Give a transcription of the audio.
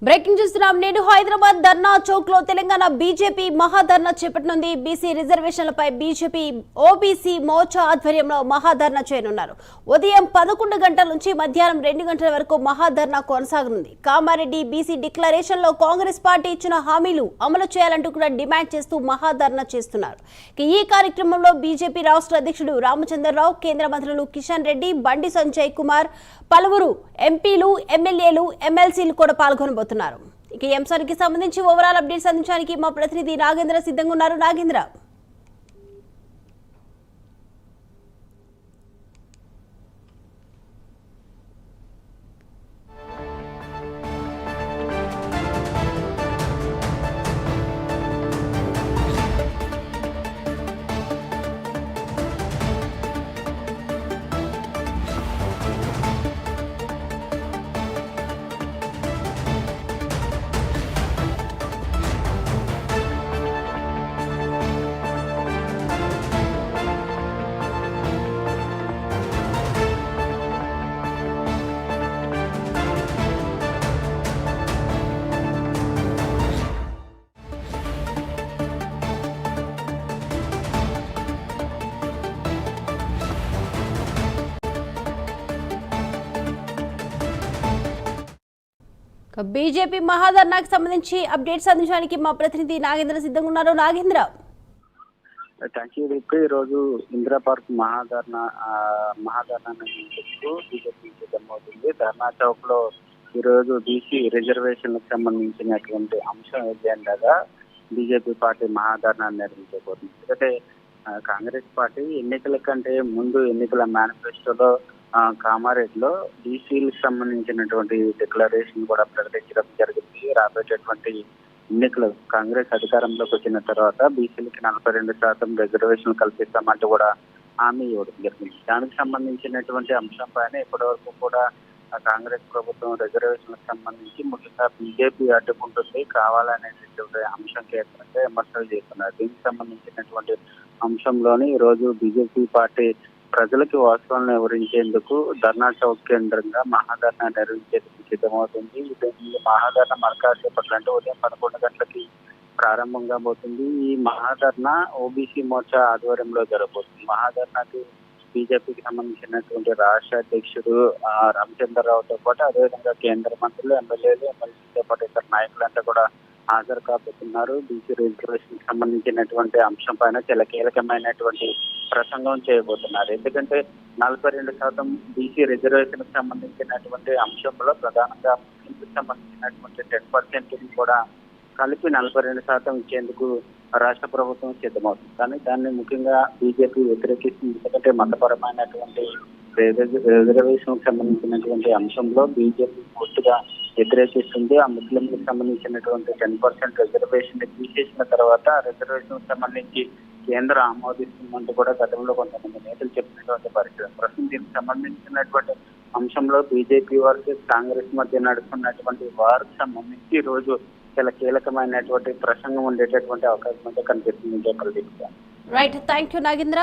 Breaking చూస్తున్నాం. నేడు హైదరాబాద్ ధర్నా చౌక్ లో తెలంగాణ బీజేపీ మహాధర్నా చేపట్టనుంది. బీసీ రిజర్వేషన్లపై బీజేపీ ఓబీసీ మోర్చా ఆధ్వర్యంలో మహాధర్నా చేయనున్నారు. ఉదయం 11 గంటల నుంచి మధ్యాహ్నం 2 గంటల వరకు మహాధర్నా కొనసాగనుంది. కామారెడ్డి బీసీ డిక్లరేషన్ లో కాంగ్రెస్ పార్టీ ఇచ్చిన హామీలు అమలు చేయాలంటూ కూడా డిమాండ్ చేస్తూ మహాధర్నా చేస్తున్నారు. ఈ కార్యక్రమంలో బీజేపీ రాష్ట్ర అధ్యక్షుడు రామచంద్రరావు, కేంద్ర మంత్రులు కిషన్ రెడ్డి, బండి సంజయ్ కుమార్, పలువురు ఎంపీలు, ఎమ్మెల్యేలు, ఎమ్మెల్సీలు కూడా పాల్గొనబోతున్నారు. ఇక ఈ అంశానికి సంబంధించి ఓవరాల్ అప్డేట్స్ అందించడానికి మా ప్రతినిధి నాగేంద్ర సిద్ధంగా ఉన్నారు. నాగేంద్ర, బీజేపీ మహాధర్నాకి సంబంధించి అప్డేట్స్ అందించడానికి మా ప్రతినిధి నాగేంద్ర సిద్ధంగా ఉన్నారు. Nagendra, thank you. ఈ రోజు ఇందిరా పార్క్ మహాధర్నా బీజేపీ సిద్ధమవుతుంది. ధర్నా చౌక్ లో ఈ రోజు బీసీ రిజర్వేషన్లకు సంబంధించినటువంటి అంశం ఎజెండాగా బీజేపీ పార్టీ మహాధర్నా నిర్వహించబోతుంది. అయితే కాంగ్రెస్ పార్టీ ఎన్నికల కంటే ముందు ఎన్నికల మేనిఫెస్టోలో కామారెడ్డిలో బీసీలకు సంబంధించినటువంటి డిక్లరేషన్ కూడా ప్రకటించడం జరిగింది. రాబోయేటటువంటి ఎన్నికలు కాంగ్రెస్ అధికారంలోకి వచ్చిన తర్వాత బీసీలకి 42% రిజర్వేషన్లు కల్పిస్తామంటూ కూడా హామీ ఇవ్వడం జరిగింది. దానికి సంబంధించినటువంటి అంశం పైన ఇప్పటి వరకు కూడా కాంగ్రెస్ ప్రభుత్వం రిజర్వేషన్లకు సంబంధించి ముఖ్యంగా బీజేపీ అడ్డుకుంటుంది, కావాలనేటటువంటి అంశం కేంద్రంగా విమర్శలు చేస్తున్నారు. దీనికి సంబంధించినటువంటి అంశంలోని ఈ రోజు బీజేపీ పార్టీ ప్రజలకి వాస్తవాలను వివరించేందుకు ధర్నా చౌక్ కేంద్రంగా మహాధర్నా నిర్వహించేందుకు సిద్ధమవుతుంది. ఈ మహాధర్నా మరకాసేపట్లో అంటే ఉదయం 11 గంటలకి ప్రారంభంగా పోతుంది. ఈ మహాధర్నా ఓబీసీ మోర్చా ఆధ్వర్యంలో జరగబోతుంది. మహాధర్నాకి బీజేపీకి సంబంధించినటువంటి రాష్ట్ర అధ్యక్షుడు రామచంద్రరావుతో పాటు అదేవిధంగా కేంద్ర మంత్రులు, ఎమ్మెల్యేలు, ఎమ్మెల్సీతో పాటు ఇతర నాయకులంతా కూడా హాజరు కాబోతున్నారు. బీసీ రిజర్వేషన్ సంబంధించినటువంటి అంశం పైన చాలా కీలకమైనటువంటి ప్రసంగం చేయబోతున్నారు. ఎందుకంటే 42% బీసీ రిజర్వేషన్ కి సంబంధించినటువంటి అంశంలో ప్రధానంగా ముస్లింలకు సంబంధించినటువంటి 10% కూడా కలిపి 42% ఇచ్చేందుకు రాష్ట్ర ప్రభుత్వం సిద్ధమవుతుంది. కానీ దాన్ని ముఖ్యంగా బీజేపీ వ్యతిరేకిస్తుంది. ఎందుకంటే మతపరమైనటువంటి రిజర్వేషన్ సంబంధించినటువంటి అంశంలో బీజేపీ పూర్తిగా వ్యతిరేకిస్తుంది. ఆ ముస్లింలకు సంబంధించినటువంటి 10% రిజర్వేషన్ తీసేసిన తర్వాత రిజర్వేషన్ సంబంధించి కేంద్రం ఆమోదిస్తుందంటూ కూడా గతంలో కొంతమంది నేతలు చెప్పినటువంటి పరిస్థితి. ప్రస్తుతం దీనికి సంబంధించినటువంటి అంశంలో బీజేపీ వర్సెస్ కాంగ్రెస్ మధ్య నడుస్తున్నటువంటి వారికి సంబంధించి ఈ రోజు చాలా కీలకమైనటువంటి ప్రసంగం ఉండేటటువంటి అవకాశం అయితే కనిపిస్తుంది. Right, thank you Nagendra.